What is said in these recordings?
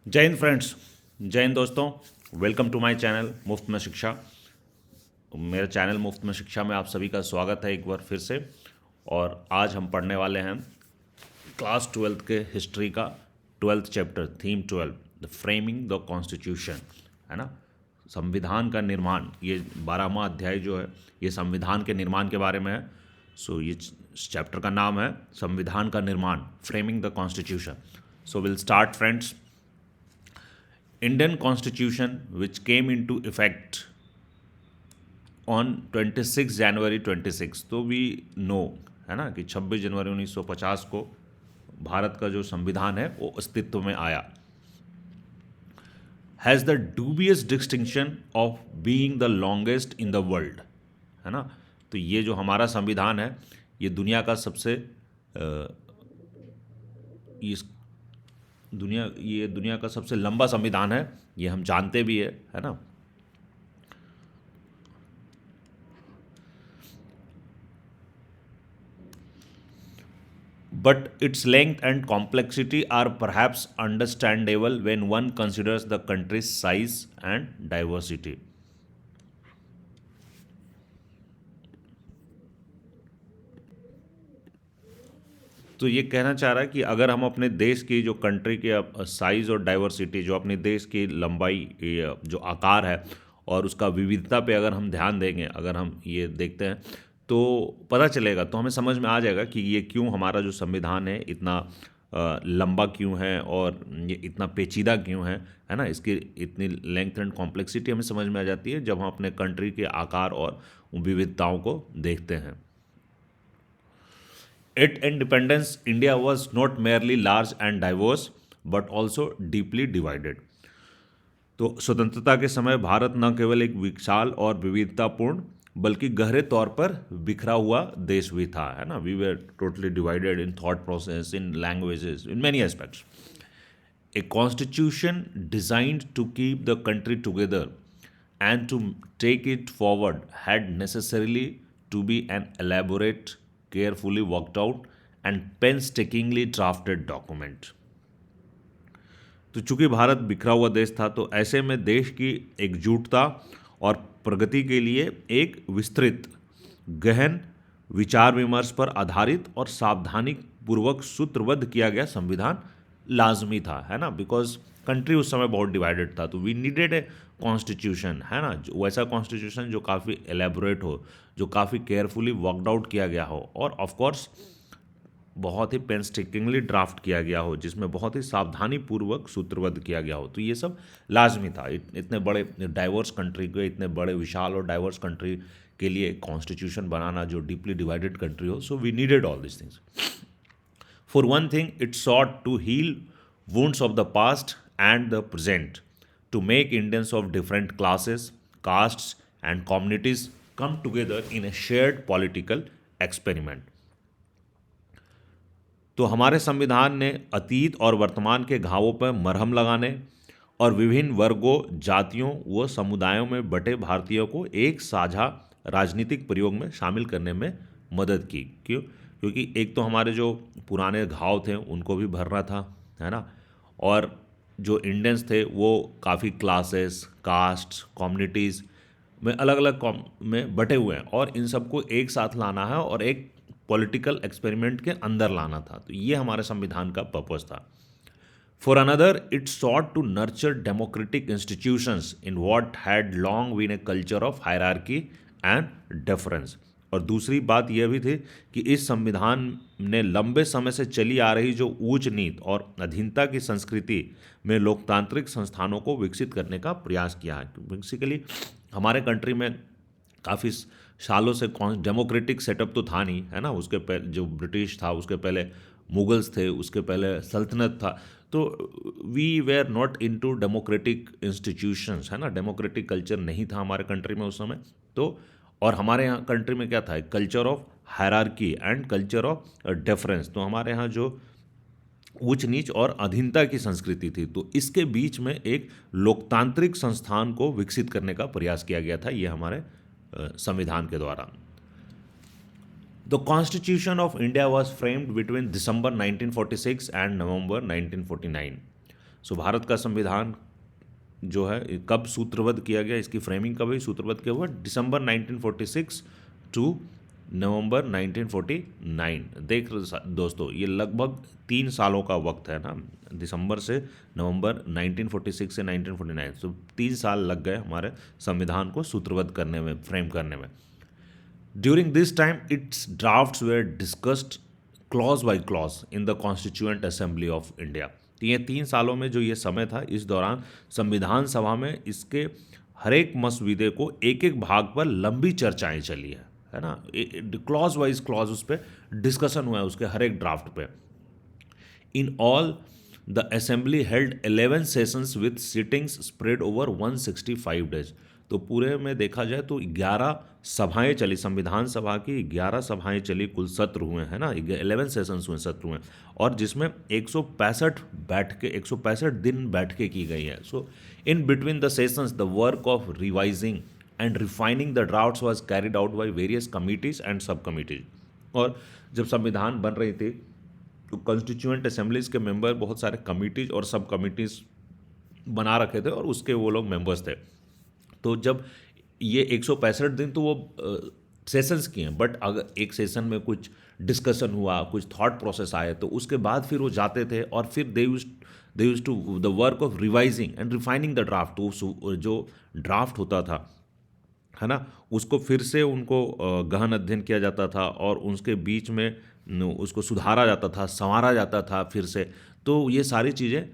जय हिंद फ्रेंड्स। जय हिंद दोस्तों। वेलकम टू माय चैनल मुफ्त में शिक्षा। मेरे चैनल मुफ्त में शिक्षा में आप सभी का स्वागत है एक बार फिर से। और आज हम पढ़ने वाले हैं क्लास ट्वेल्थ के हिस्ट्री का 12th chapter, theme 12, the framing the constitution, है ना। संविधान का निर्माण, ये 12वां अध्याय जो है ये संविधान के निर्माण के बारे में है। सो ये चैप्टर का नाम है संविधान का निर्माण, framing the constitution. So will start friends. Indian Constitution, which came into effect on 26 January 26, तो वी नो, है ना, कि 26 जनवरी 1950 को भारत का जो संविधान है वो अस्तित्व में आया। Has the dubious distinction of being the longest in the world, है ना। तो ये जो हमारा संविधान है ये दुनिया का सबसे इस ये दुनिया का सबसे लंबा संविधान है, ये हम जानते भी है ना। But its length and complexity are perhaps understandable when one considers the country's size and diversity. तो ये कहना चाह रहा है कि अगर हम अपने देश की जो कंट्री के साइज़ और डाइवर्सिटी, जो अपने देश की लंबाई, जो आकार है और उसका विविधता पे अगर हम ध्यान देंगे, अगर हम ये देखते हैं तो पता चलेगा, तो हमें समझ में आ जाएगा कि ये क्यों हमारा जो संविधान है इतना लंबा क्यों है और ये इतना पेचीदा क्यों है ना। इसकी इतनी लेंथ एंड कॉम्प्लेक्सिटी हमें समझ में आ जाती है जब हम अपने कंट्री के आकार और विविधताओं को देखते हैं। At independence, India was not merely large and diverse, but also deeply divided. तो स्वतंत्रता के समय भारत न केवल एक विशाल और विविधतापूर्ण बल्कि गहरे तौर पर बिखरा हुआ देश भी था, है ना। We were totally divided in thought process, in languages, in many aspects. A constitution designed to keep the country together and to take it forward had necessarily to be an elaborate, carefully worked out and painstakingly drafted document. तो चूंकि भारत बिखरा हुआ देश था तो ऐसे में देश की एकजुटता और प्रगति के लिए एक विस्तृत, गहन विचार विमर्श पर आधारित और सावधानी पूर्वक सूत्रबद्ध किया गया संविधान लाजमी था, है ना। बिकॉज कंट्री उस समय बहुत डिवाइडेड था, तो वी नीडेड ए कॉन्स्टिट्यूशन, है ना, वैसा कॉन्स्टिट्यूशन जो काफ़ी एलेबोरेट हो, जो काफ़ी केयरफुली वर्कड आउट किया गया हो और ऑफ कोर्स बहुत ही पेनस्टिकिंगली ड्राफ्ट किया गया हो, जिसमें बहुत ही सावधानी पूर्वक सूत्रबद्ध किया गया हो। तो ये सब लाजमी था। इतने बड़े डाइवर्स कंट्री के, इतने बड़े विशाल और डाइवर्स कंट्री के लिए कॉन्स्टिट्यूशन बनाना जो डीपली डिवाइडेड कंट्री हो, so we needed all this things. For one thing, it sought to heal wounds of the past and the present, to make Indians of different classes, castes, and communities come together in a shared political experiment. तो हमारे संविधान ने अतीत और वर्तमान के घावों पर मरहम लगाने और विभिन्न वर्गों, जातियों व समुदायों में बटे भारतीयों को एक साझा राजनीतिक प्रयोग में शामिल करने में मदद की। क्योंकि एक तो हमारे जो पुराने घाव थे उनको भी भरना था, है ना। और जो इंडियंस थे वो काफ़ी क्लासेस, कास्ट, कम्युनिटीज़ में अलग अलग में बटे हुए हैं और इन सबको एक साथ लाना है और एक पॉलिटिकल एक्सपेरिमेंट के अंदर लाना था। तो ये हमारे संविधान का पर्पस था। For another, it sought to nurture democratic institutions in what had long been a culture of hierarchy and deference. और दूसरी बात यह भी थी कि इस संविधान ने लंबे समय से चली आ रही जो ऊंच नीच और अधीनता की संस्कृति में लोकतांत्रिक संस्थानों को विकसित करने का प्रयास किया है। बेसिकली हमारे कंट्री में काफ़ी सालों से डेमोक्रेटिक सेटअप तो था नहीं, है ना। उसके पहले जो ब्रिटिश था, उसके पहले मुगल्स थे, उसके पहले सल्तनत था। तो we were not into democratic institutions, है ना। डेमोक्रेटिक कल्चर नहीं था हमारे कंट्री में उस समय। तो और हमारे यहाँ कंट्री में क्या था, culture of hierarchy and culture of difference. तो हमारे यहाँ जो ऊंच नीच और अधीनता की संस्कृति थी, तो इसके बीच में एक लोकतांत्रिक संस्थान को विकसित करने का प्रयास किया गया था, ये हमारे संविधान के द्वारा। The constitution of India was framed between December 1946 and November 1949। सो भारत का संविधान जो है कब सूत्रबद्ध किया गया, इसकी फ्रेमिंग कब हुई, सूत्रबद्ध किया हुआ दिसंबर 1946 टू नवंबर 1949। देख दोस्तों, ये लगभग 3 सालों का वक्त है ना, दिसंबर से नवंबर 1946 से 1949, तो 3 साल लग गए हमारे संविधान को सूत्रबद्ध करने में, फ्रेम करने में। During this time its drafts were discussed clause by clause in the constituent assembly of India. तो ये 3 सालों में जो ये समय था, इस दौरान संविधान सभा में इसके हर एक मसविदे को एक एक भाग पर लंबी चर्चाएं चली है ना, क्लॉज वाइज क्लॉज उस पर डिस्कशन हुआ है, उसके हर एक ड्राफ्ट पे। In all the assembly held 11 sessions with sittings spread over 165 days. तो पूरे में देखा जाए तो 11 सभाएं चली, संविधान सभा की 11 सभाएं चली, कुल सत्र हुए हैं ना, 11 सेशंस हुए, सत्र हुए, और जिसमें 165 दिन बैठकें की गई है। So in between the sessions the work of revising and refining the drafts was carried out by various committees and sub committees. और जब संविधान बन रही थी तो कॉन्स्टिट्यूएंट असेंबलीज के मेंबर बहुत सारे कमिटीज और सब कमिटीज बना रखे थे और उसके वो लोग मेंबर्स थे। तो जब ये 165 दिन तो वो सेशंस किए हैं, बट अगर एक सेशन में कुछ डिस्कशन हुआ, कुछ थॉट प्रोसेस आए, तो उसके बाद फिर वो जाते थे और फिर they use to the work of revising and refining the draft. तो जो ड्राफ्ट होता था है ना, उसको फिर से उनको गहन अध्ययन किया जाता था और उसके बीच में उसको सुधारा जाता था, संवारा जाता था फिर से। तो ये सारी चीज़ें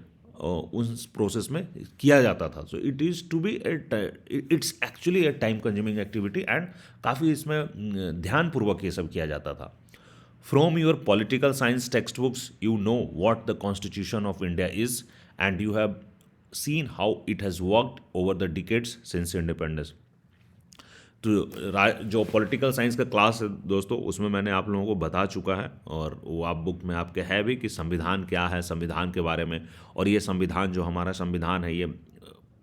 उस प्रोसेस में किया जाता था। So it is to be it's actually a time consuming activity and काफ़ी इसमें ध्यानपूर्वक ये सब किया जाता था। From your political science text books you know what the constitution of India is and you have seen how it has worked over the decades since independence. तो जो पॉलिटिकल साइंस का क्लास है दोस्तों, उसमें मैंने आप लोगों को बता चुका है, और वो आप बुक में आपके है भी कि संविधान क्या है, संविधान के बारे में। और ये संविधान, जो हमारा संविधान है, ये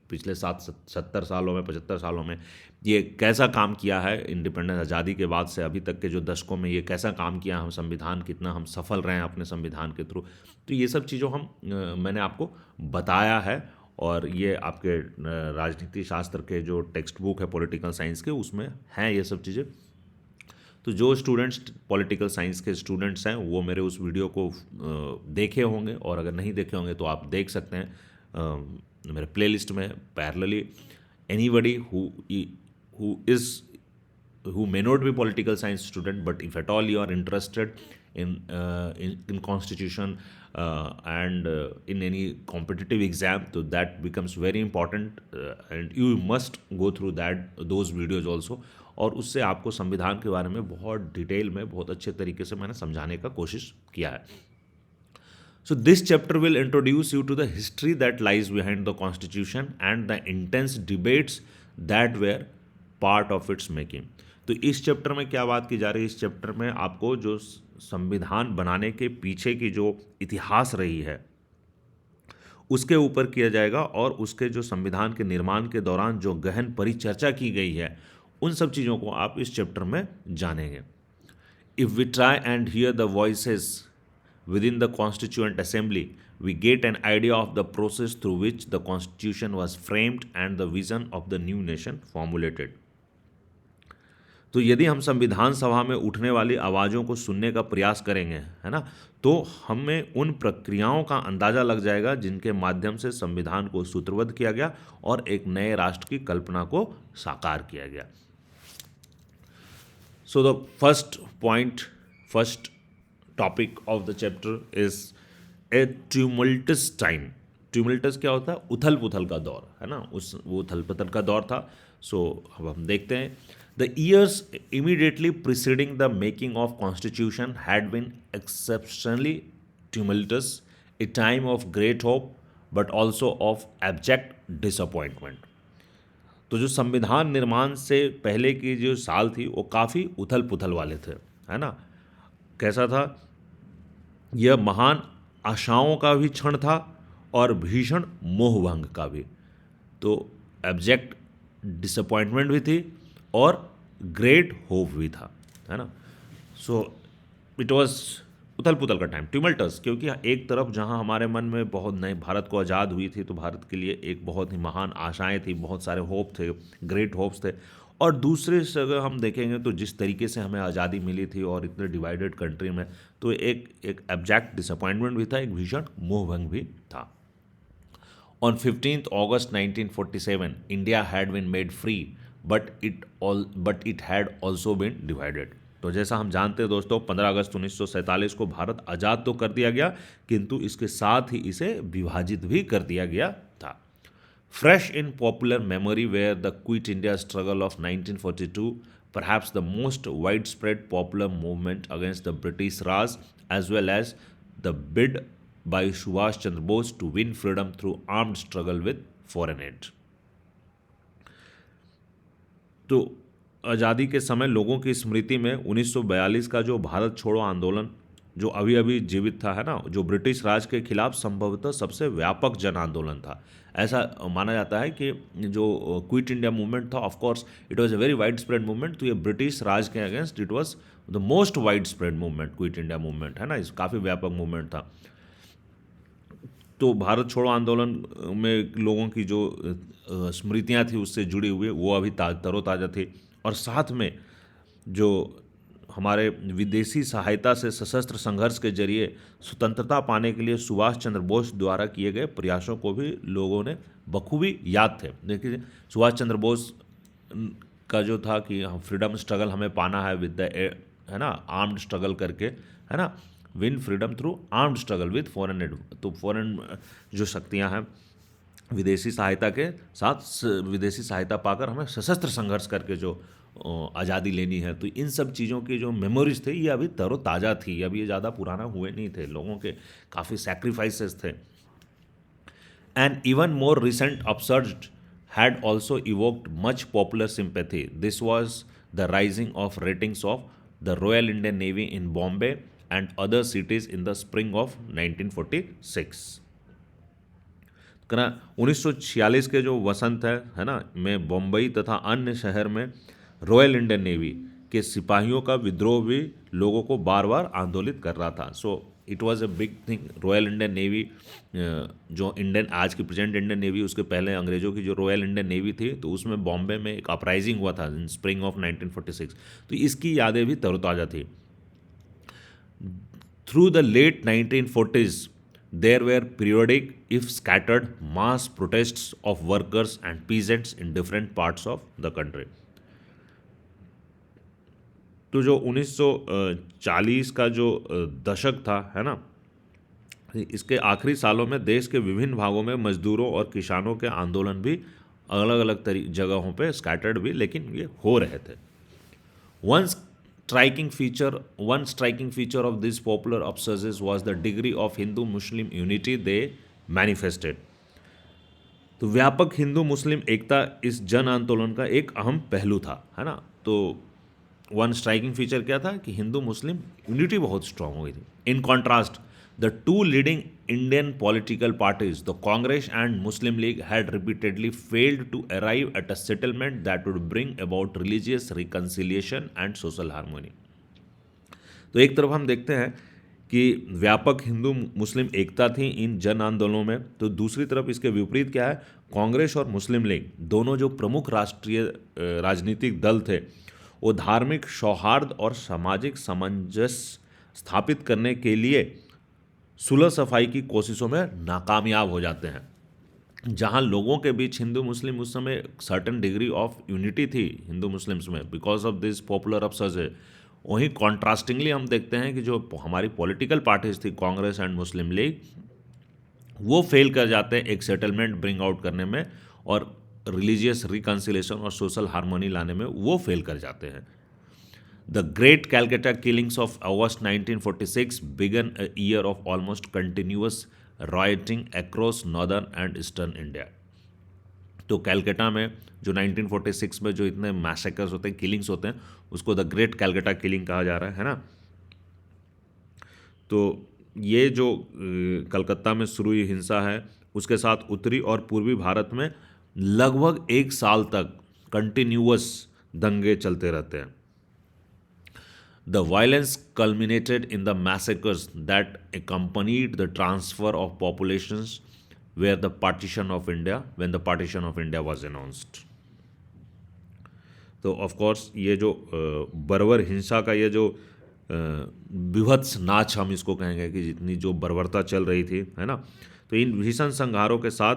पिछले 70 सालों में, 75 सालों में ये कैसा काम किया है, इंडिपेंडेंस आज़ादी के बाद से अभी तक के जो दशकों में ये कैसा काम किया, हम संविधान कितना हम सफल रहे हैं अपने संविधान के थ्रू। तो ये सब चीज़ों मैंने आपको बताया है, और ये आपके राजनीति शास्त्र के जो टेक्स्ट बुक है पॉलिटिकल साइंस के, उसमें हैं ये सब चीज़ें। तो जो स्टूडेंट्स पॉलिटिकल साइंस के स्टूडेंट्स हैं वो मेरे उस वीडियो को देखे होंगे, और अगर नहीं देखे होंगे तो आप देख सकते हैं मेरे प्लेलिस्ट में parallelly. Anybody who may not be political science student, but if at all you are interested in constitution and in any competitive exam, so that becomes very important, and you must go through those videos also। और उससे आपको संविधान के बारे में बहुत detail में, बहुत अच्छे तरीके से मैंने समझाने का कोशिश किया है। So this chapter will introduce you to the history that lies behind the constitution and the intense debates that were part of its making। तो इस चैप्टर में क्या बात की जा रही है, इस चैप्टर में आपको जो संविधान बनाने के पीछे की जो इतिहास रही है उसके ऊपर किया जाएगा, और उसके जो संविधान के निर्माण के दौरान जो गहन परिचर्चा की गई है, उन सब चीज़ों को आप इस चैप्टर में जानेंगे। If we try and hear the voices within the Constituent Assembly, we get an idea of the process through which the Constitution was framed and the vision of the new nation formulated। तो यदि हम संविधान सभा में उठने वाली आवाज़ों को सुनने का प्रयास करेंगे, है ना, तो हमें उन प्रक्रियाओं का अंदाज़ा लग जाएगा जिनके माध्यम से संविधान को सूत्रबद्ध किया गया और एक नए राष्ट्र की कल्पना को साकार किया गया। So the first topic of the chapter is a tumultuous time. Tumultuous क्या होता है, उथल पुथल का दौर, है ना, वो उथल पुथल का दौर था। सो अब हम देखते हैं। The years immediately preceding the making of constitution had been exceptionally tumultuous, a time of great hope but also of abject disappointment. तो जो संविधान निर्माण से पहले की जो साल थी वो काफ़ी उथल पुथल वाले थे, है ना। कैसा था, यह महान आशाओं का भी क्षण था और भीषण मोहभंग का भी। तो एब्जेक्ट डिसअपॉइंटमेंट भी थी और ग्रेट होप भी था, है ना। सो इट वाज उथल पुथल का टाइम, ट्यूमल्टस, क्योंकि एक तरफ जहां हमारे मन में बहुत नए भारत को आज़ाद हुई थी तो भारत के लिए एक बहुत ही महान आशाएं थी, बहुत सारे होप थे, ग्रेट होप्स थे, और दूसरे से अगर हम देखेंगे तो जिस तरीके से हमें आज़ादी मिली थी और इतने डिवाइडेड कंट्री में, तो एक एब्जैक्ट डिसअपॉइंटमेंट भी था, एक भीषण मोहभंग भी था। On 15th August 1947, India had been made free, but it had also been divided. तो जैसा हम जानते हैं दोस्तों, 15 अगस्त 1947 को भारत आज़ाद तो कर दिया गया, किंतु इसके साथ ही इसे विभाजित भी कर दिया गया था। Fresh in popular memory were the Quit India struggle of 1942, perhaps the most widespread popular movement against the British Raj, as well as the bid by Subhash Chandra Bose to win freedom through armed struggle with foreign aid. तो आज़ादी के समय लोगों की स्मृति में 1942 का जो भारत छोड़ो आंदोलन जो अभी अभी जीवित था, है ना, जो ब्रिटिश राज के खिलाफ संभवतः सबसे व्यापक जन आंदोलन था। ऐसा माना जाता है कि जो क्विट इंडिया मूवमेंट था, of course it was a very wide spread movement, तो ये ब्रिटिश राज के against it was the most wide spread movement, quit India movement, है ना, इस काफ़ी व्यापक मूवमेंट था। तो भारत छोड़ो आंदोलन में लोगों की जो स्मृतियाँ थी उससे जुड़ी हुई वो अभी तरोताज़ा थी, और साथ में जो हमारे विदेशी सहायता से सशस्त्र संघर्ष के जरिए स्वतंत्रता पाने के लिए सुभाष चंद्र बोस द्वारा किए गए प्रयासों को भी लोगों ने बखूबी याद थे। देखिए, सुभाष चंद्र बोस का जो था कि हम फ्रीडम स्ट्रगल हमें पाना है विद द, है ना, आर्म्ड स्ट्रगल करके, है ना, win freedom through armed struggle with foreign add. तो फॉरेन जो शक्तियां हैं विदेशी सहायता के साथ, विदेशी सहायता पाकर हमें सशस्त्र संघर्ष करके जो आज़ादी लेनी है, तो इन सब चीज़ों की जो मेमोरीज थे ये अभी तरोताज़ा थी, अभी ये ज़्यादा पुराना हुए नहीं थे, लोगों के काफ़ी सेक्रीफाइसेस थे। And even more recent upsurge had also evoked much popular sympathy. This was the rising of ratings of the Royal Indian Navy in Bombay and other cities in the spring of 1946. ना 1946 के जो वसंत है ना, में बम्बई तथा अन्य शहर में रॉयल इंडियन नेवी के सिपाहियों का विद्रोह भी लोगों को बार बार आंदोलित कर रहा था। So it was a big thing. Royal Indian navy, जो इंडियन आज की प्रेजेंट इंडियन नेवी, उसके पहले अंग्रेजों की जो रॉयल इंडियन नेवी थी, तो उसमें बॉम्बे में एक अपराइजिंग हुआ था इन स्प्रिंग ऑफ 1946, तो इसकी यादें भी तरोताज़ा थी। Through the late 1940s there were periodic, if scattered, mass protests of workers and peasants in different parts of the country. तो जो 1940 का जो दशक था, है ना, इसके आखिरी सालों में देश के विभिन्न भागों में मजदूरों और किसानों के आंदोलन भी अलग अलग जगहों पे स्कैटर्ड भी, लेकिन ये हो रहे थे। One striking feature of these popular upsurges was the degree of Hindu-Muslim unity they manifested. तो व्यापक हिंदू मुस्लिम एकता इस जन आंदोलन का एक अहम पहलू था, है ना। तो वन स्ट्राइकिंग फीचर क्या था कि हिंदू मुस्लिम यूनिटी बहुत स्ट्रांग हो गई थी। In contrast, the two leading Indian political parties, the Congress and Muslim League, had repeatedly failed to arrive at a settlement that would bring about religious reconciliation and social harmony. तो एक तरफ हम देखते हैं कि व्यापक हिंदू मुस्लिम एकता थी इन जन आंदोलनों में, तो दूसरी तरफ इसके विपरीत क्या है, कांग्रेस और मुस्लिम लीग दोनों जो प्रमुख राष्ट्रीय राजनीतिक दल थे, वो धार्मिक सौहार्द और सामाजिक सामंजस्य स्थापित करने के लिए सुलह सफाई की कोशिशों में नाकामयाब हो जाते हैं। जहां लोगों के बीच हिंदू मुस्लिम उस समय सर्टेन डिग्री ऑफ यूनिटी थी हिंदू मुस्लिम्स में because of this popular upsurge, वहीं कॉन्ट्रास्टिंगली हम देखते हैं कि जो हमारी पॉलिटिकल पार्टीज थी कांग्रेस एंड मुस्लिम लीग, वो फेल कर जाते हैं एक सेटलमेंट ब्रिंग आउट करने में, और रिलीजियस रिकन्सिलेशन और सोशल हार्मोनी लाने में वो फेल कर जाते हैं। The great Calcutta killings of August 1946 began a year of almost continuous rioting across northern and eastern India. तो कैलकाटा में जो 1946 में जो इतने मैसेकर्स होते हैं, किलिंग्स होते हैं, उसको द ग्रेट कैलकाटा किलिंग कहा जा रहा है ना। तो ये जो कलकत्ता में शुरू हुई हिंसा है, उसके साथ उत्तरी और पूर्वी भारत में लगभग एक साल तक कंटिन्यूअस दंगे चलते रहते हैं। The violence culminated in the massacres that accompanied the transfer of populations where the partition of India when the partition of India was announced. तो ऑफ कोर्स ये जो बर्बर हिंसा का ये जो विभत्स नाच हम इसको कहेंगे कि जितनी जो बर्बरता चल रही थी, है ना, तो इन भीषण संहारों के साथ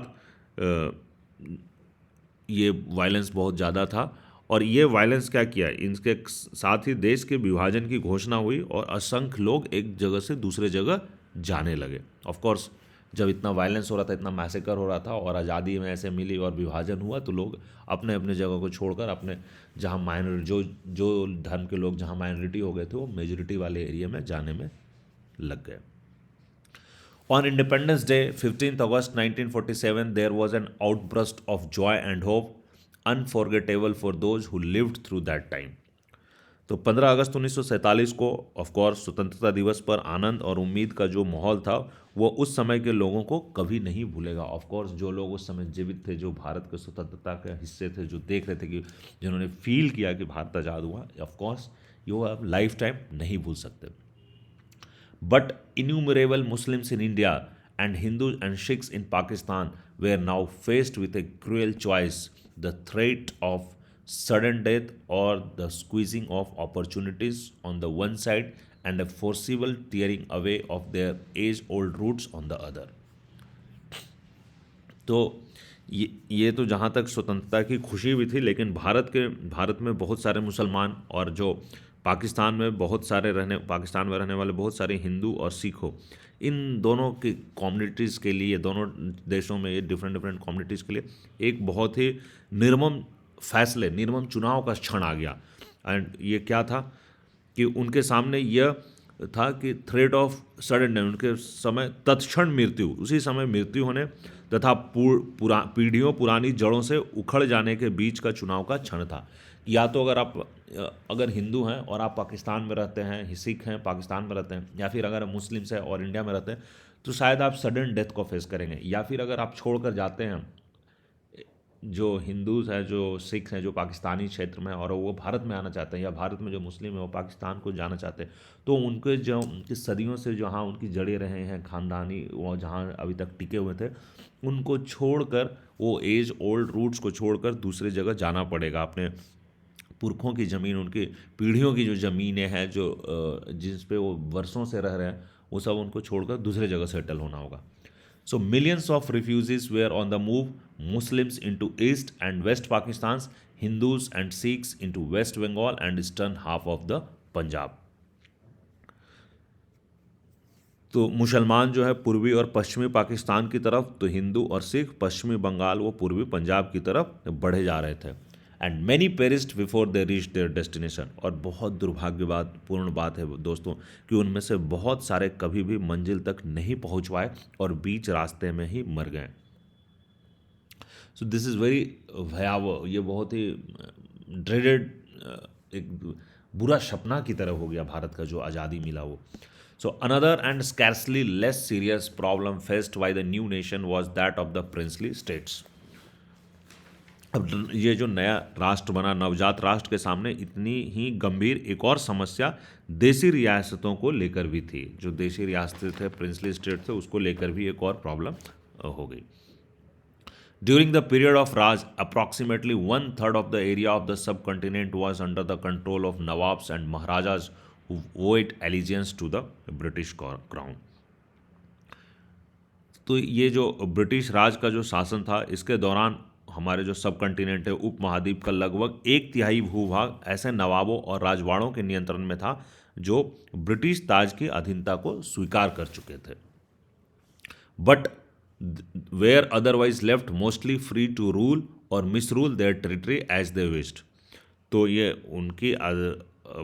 ये वायलेंस बहुत ज़्यादा था। और ये वायलेंस क्या किया, इनके साथ ही देश के विभाजन की घोषणा हुई और असंख्य लोग एक जगह से दूसरे जगह जाने लगे। ऑफ कोर्स जब इतना वायलेंस हो रहा था, इतना मैसेकर हो रहा था और आज़ादी में ऐसे मिली और विभाजन हुआ, तो लोग अपने अपने जगह को छोड़कर अपने जहाँ माइनॉरिटी जो धर्म के लोग जहाँ माइनॉरिटी हो गए थे वो मेजॉरिटी वाले एरिया में जाने में लग गए। On Independence Day, 15th August 1947, there was an outburst of joy and hope, unforgettable for those who lived through that time. तो 15 अगस्त 1947 को ऑफ कोर्स स्वतंत्रता दिवस पर आनंद और उम्मीद का जो माहौल था वो उस समय के लोगों को कभी नहीं भूलेगा। ऑफ कोर्स जो लोग उस समय जीवित थे, जो भारत के स्वतंत्रता के हिस्से थे, जो देख रहे थे कि जिन्होंने फील किया कि भारत आज़ाद हुआ, ऑफ कोर्स ये वो आप लाइफ टाइम नहीं भूल सकते। But innumerable Muslims in India and Hindus and Sikhs in Pakistan were now faced with a cruel choice: the threat of sudden death or the squeezing of opportunities on the one side and a forcible tearing away of their age-old roots on the other. तो ये तो जहाँ तक स्वतंत्रता की खुशी भी थी, लेकिन भारत में बहुत सारे मुसलमान और जो पाकिस्तान में रहने वाले बहुत सारे हिंदू और सिख हो, इन दोनों की कम्युनिटीज़ के लिए, दोनों देशों में ये डिफरेंट कम्युनिटीज़ के लिए एक बहुत ही निर्मम चुनाव का क्षण आ गया। एंड ये क्या था कि उनके सामने यह था कि थ्रेट ऑफ सडन डेथ, उनके समय तत्क्षण मृत्यु, उसी समय मृत्यु होने तथा पीढ़ियों पुरानी जड़ों से उखड़ जाने के बीच का चुनाव का क्षण था। या तो अगर हिंदू हैं और आप पाकिस्तान में रहते हैं, सिख हैं पाकिस्तान में रहते हैं, या फिर अगर मुस्लिम्स हैं और इंडिया में रहते हैं, तो शायद आप सडन डेथ को फेस करेंगे। या फिर अगर आप छोड़कर जाते हैं, जो हिंदूज हैं, जो सिख हैं, जो पाकिस्तानी क्षेत्र में, और वो भारत में आना चाहते हैं, या भारत में जो मुस्लिम है वो पाकिस्तान को जाना चाहते हैं, तो उनके जो सदियों से जहाँ उनकी जड़ें रहे हैं खानदानी, वो जहाँ अभी तक टिके हुए थे, उनको छोड़कर, वो एज ओल्ड रूट्स को छोड़कर दूसरी जगह जाना पड़ेगा। अपने पुरखों की ज़मीन, उनकी पीढ़ियों की जो ज़मीनें हैं, जो जिस पे वो वर्षों से रह रहे हैं, वो सब उनको छोड़कर दूसरे जगह सेटल होना होगा। So millions of refugees were on the move, Muslims into East and West Pakistan, Hindus and Sikhs into West Bengal and eastern half of the Punjab. तो मुसलमान जो है पूर्वी और पश्चिमी पाकिस्तान की तरफ, तो हिंदू और सिख पश्चिमी बंगाल वो पूर्वी पंजाब की तरफ बढ़े जा रहे थे। And many perished before they reach there destination, और बहुत दुर्भाग्यपूर्ण बात है दोस्तों कि उनमें से बहुत सारे कभी भी मंजिल तक नहीं पहुंच पाए और बीच रास्ते में ही मर गए। सो दिस इज़ वेरी भयावह, ये बहुत ही ड्रेडेड, एक बुरा सपना की तरह हो गया भारत का जो आज़ादी मिला वो। So another and scarcely less serious problem faced by the new nation was that of the princely states. अब ये जो नया राष्ट्र बना, नवजात राष्ट्र के सामने इतनी ही गंभीर एक और समस्या देसी रियासतों को लेकर भी थी। जो देसी रियासतें थे, प्रिंसली स्टेट थे, उसको लेकर भी एक और प्रॉब्लम हो गई। During the period of Raj, approximately 1/3 of the area of the sub continent was under the control of nawabs and maharajas who owed allegiance to the British crown. तो ये जो ब्रिटिश राज का जो शासन था, इसके दौरान हमारे जो सब कॉन्टिनेंट है, उपमहाद्वीप का लगभग 1/3 भूभाग ऐसे नवाबों और राजवाड़ों के नियंत्रण में था जो ब्रिटिश ताज की अधीनता को स्वीकार कर चुके थे, but were otherwise left mostly free to rule और misrule their territory as they wished. तो ये उनकी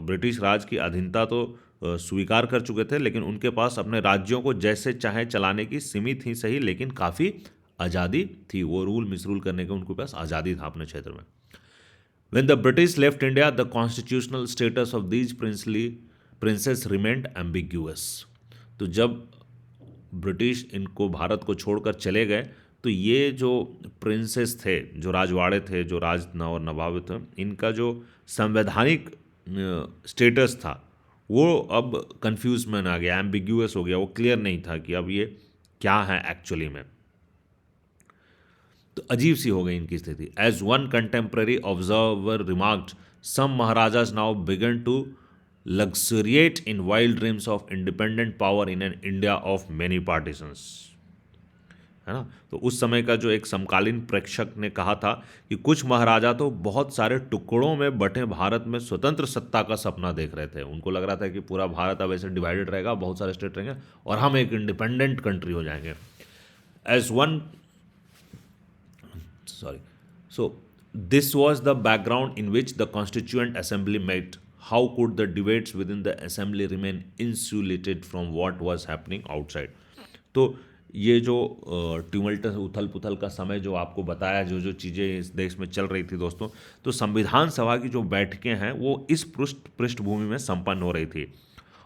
ब्रिटिश राज की अधीनता तो स्वीकार कर चुके थे, लेकिन उनके पास अपने राज्यों को जैसे चाहे चलाने की सीमित ही सही लेकिन काफ़ी आज़ादी थी। वो रूल मिसरूल करने के उनके पास आज़ादी था अपने क्षेत्र में। When the British left India, the constitutional status of these princes remained ambiguous. तो जब ब्रिटिश इनको भारत को छोड़कर चले गए, तो ये जो प्रिंसेस थे, जो राजवाड़े थे, जो राज और नवाब थे, इनका जो संवैधानिक स्टेटस था वो अब कंफ्यूज में आ गया, एम्बिग्यूअस हो गया, वो क्लियर नहीं था कि अब ये क्या है एक्चुअली में। तो अजीब सी हो गई इनकी स्थिति। As one contemporary observer remarked, some maharajas now began to luxuriate in wild dreams of independent power in an India of many partitions, है ना। तो उस समय का जो एक समकालीन प्रेक्षक ने कहा था कि कुछ महाराजा तो बहुत सारे टुकड़ों में बटे भारत में स्वतंत्र सत्ता का सपना देख रहे थे। उनको लग रहा था कि पूरा भारत अब ऐसे डिवाइडेड रहेगा, बहुत सारे स्टेट रहेंगे और हम एक इंडिपेंडेंट कंट्री हो जाएंगे। As one sorry so this was the background in which the constituent assembly met. How could the debates within the assembly remain insulated from what was happening outside? तो ये जो ट्यूमल्टस उथल पुथल का समय जो आपको बताया, जो जो चीज़ें इस देश में चल रही थी दोस्तों, तो संविधान सभा की जो बैठकें हैं वो इस पृष्ठभूमि में संपन्न हो रही थी।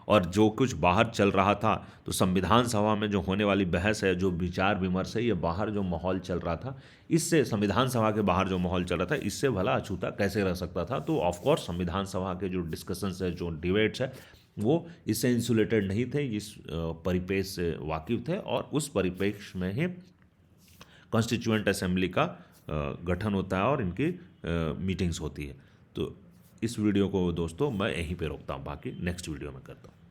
और जो कुछ बाहर चल रहा था, तो संविधान सभा में जो होने वाली बहस है, जो विचार विमर्श है, ये बाहर जो माहौल चल रहा था, इससे संविधान सभा के बाहर जो माहौल चल रहा था, इससे भला अछूता कैसे रह सकता था। तो ऑफकोर्स संविधान सभा के जो डिस्कशंस है, जो डिबेट्स है, वो इससे इंसुलेटेड नहीं थे, इस परिपेक्ष से वाकिफ थे और उस परिप्रेक्ष्य में ही कॉन्स्टिट्यूएंट असेंबली का गठन होता है और इनकी मीटिंग्स होती है। तो इस वीडियो को दोस्तों मैं यहीं पे रोकता हूँ, बाकी नेक्स्ट वीडियो में करता हूँ।